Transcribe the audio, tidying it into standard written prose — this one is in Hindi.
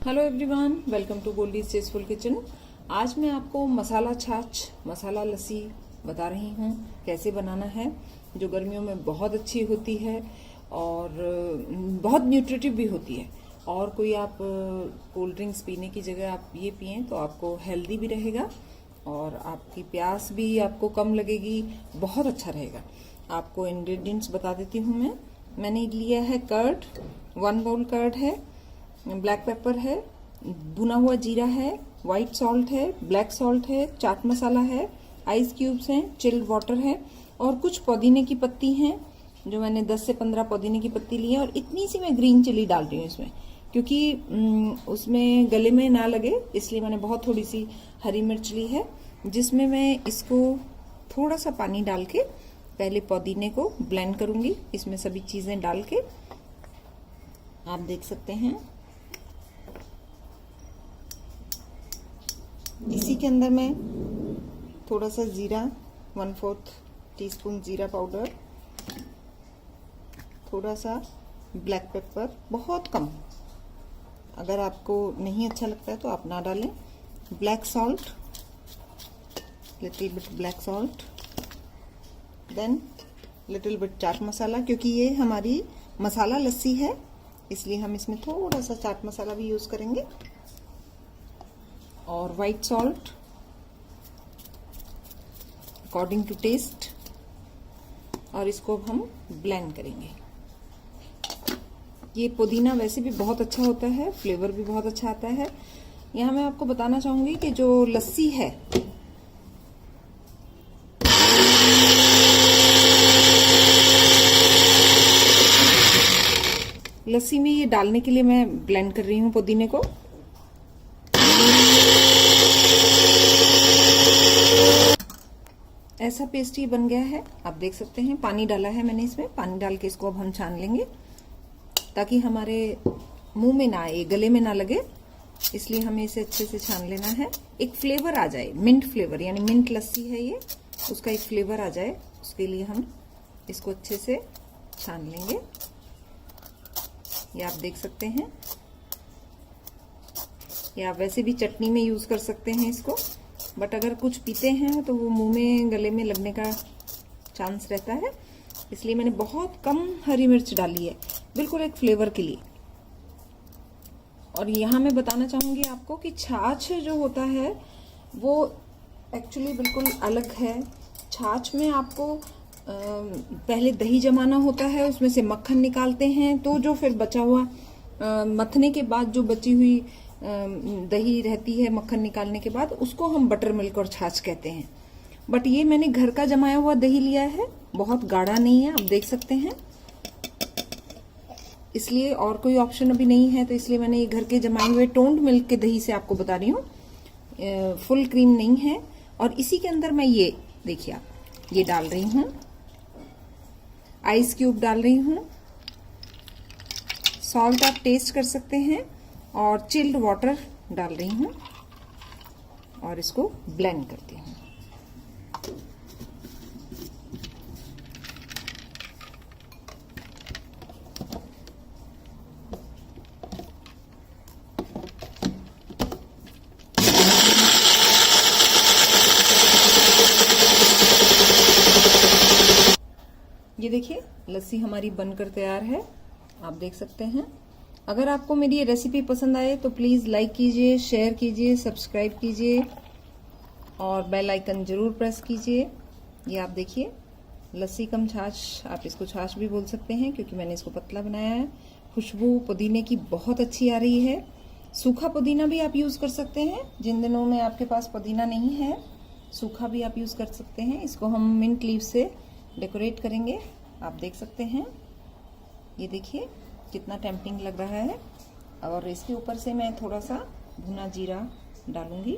Hello everyone, welcome to Goldy tasteful kitchen. आज मैं आपको मसाला छाछ, मसाला लस्सी बता रही हूँ कैसे बनाना है, जो गर्मियों में बहुत अच्छी होती है और बहुत न्यूट्रिटिव भी होती है। और कोई आप कोल्ड ड्रिंक्स पीने की जगह आप ये पिएं तो आपको हेल्दी भी रहेगा और आपकी प्यास भी आपको कम लगेगी, बहुत अच्छा रहेगा। आपको इंग्रेडिएंट्स बता देती हूँ मैंने लिया है कर्ड, 1 बाउल कर्ड है, ब्लैक पेपर है, भुना हुआ जीरा है, व्हाइट सॉल्ट है, ब्लैक सॉल्ट है, चाट मसाला है, आइस क्यूब्स हैं, चिल्ड वाटर है और कुछ पुदीने की पत्ती हैं, जो मैंने 10 से 15 पुदीने की पत्ती ली है। और इतनी सी मैं ग्रीन चिली डाल रही हूँ इसमें, क्योंकि उसमें गले में ना लगे, इसलिए मैंने बहुत थोड़ी सी हरी मिर्च ली है, जिसमें मैं इसको थोड़ा सा पानी डाल के पहले पुदीने को ब्लेंड करूंगी। इसमें सभी चीजें डाल के आप देख सकते हैं। इसी के अंदर मैं थोड़ा सा जीरा, 1/4 टीस्पून जीरा पाउडर, थोड़ा सा ब्लैक पेपर, बहुत कम, अगर आपको नहीं अच्छा लगता है तो आप ना डालें, black salt, little bit black salt, then little bit chaat masala, क्योंकि ये हमारी मसाला लस्सी है इसलिए हम इसमें थोड़ा सा चाट मसाला भी यूज करेंगे, और white salt according to taste. और इसको हम ब्लेंड करेंगे। ये पुदीना वैसे भी बहुत अच्छा होता है, फ्लेवर भी बहुत अच्छा आता है। यहाँ मैं आपको बताना चाहूंगी कि जो लस्सी है, लस्सी में ये डालने के लिए मैं ब्लेंड कर रही हूँ पुदीने को। ऐसा पेस्ट ये बन गया है, आप देख सकते हैं। पानी डाला है मैंने इसमें, पानी डाल के इसको अब हम छान लेंगे ताकि हमारे मुंह में ना आए, गले में ना लगे, इसलिए हमें इसे अच्छे से छान लेना है। एक फ्लेवर आ जाए, मिंट फ्लेवर, यानी मिंट लस्सी है ये, उसका एक फ्लेवर आ जाए, उसके लिए हम इसको अच्छे से छान लेंगे। ये आप देख सकते हैं। या वैसे भी चटनी में यूज कर सकते हैं इसको, बट अगर कुछ पीते हैं तो वो मुंह में, गले में लगने का चांस रहता है, इसलिए मैंने बहुत कम हरी मिर्च डाली है, बिल्कुल एक फ्लेवर के लिए। और यहाँ मैं बताना चाहूंगी आपको कि छाछ जो होता है वो एक्चुअली बिल्कुल अलग है। छाछ में आपको पहले दही जमाना होता है, उसमें से मक्खन निकालते हैं, तो जो फिर बचा हुआ मथने के बाद जो बची हुई दही रहती है मक्खन निकालने के बाद, उसको हम बटर मिल्क और छाछ कहते हैं। बट ये मैंने घर का जमाया हुआ दही लिया है, बहुत गाढ़ा नहीं है, आप देख सकते हैं, इसलिए और कोई ऑप्शन अभी नहीं है, तो इसलिए मैंने ये घर के जमाए हुए टोन्ड मिल्क के दही से आपको बता रही हूँ, फुल क्रीम नहीं है। और इसी के अंदर मैं ये देखिए आप, ये डाल रही हूँ, आइस क्यूब डाल रही हूँ, सॉल्ट आप टेस्ट कर सकते हैं, और चिल्ड वाटर डाल रही हूँ, और इसको ब्लेंड करती हूँ। ये देखिए लस्सी हमारी बनकर तैयार है, आप देख सकते हैं। अगर आपको मेरी ये रेसिपी पसंद आए तो प्लीज लाइक कीजिए, शेयर कीजिए, सब्सक्राइब कीजिए और बेल आइकन जरूर प्रेस कीजिए। ये आप देखिए लस्सी कम छाछ, आप इसको छाछ भी बोल सकते हैं क्योंकि मैंने इसको पतला बनाया है। खुशबू पुदीने की बहुत अच्छी आ रही है। सूखा पुदीना भी आप यूज कर सकते हैं, जिन दिनों में आपके पास पुदीना नहीं है, सूखा भी आप यूज कर सकते हैं। इसको हम मिंट लीव से डेकोरेट करेंगे, आप देख सकते हैं। ये देखिए कितना टेम्पटिंग लग रहा है। और इसके ऊपर से मैं थोड़ा सा भुना जीरा डालूंगी।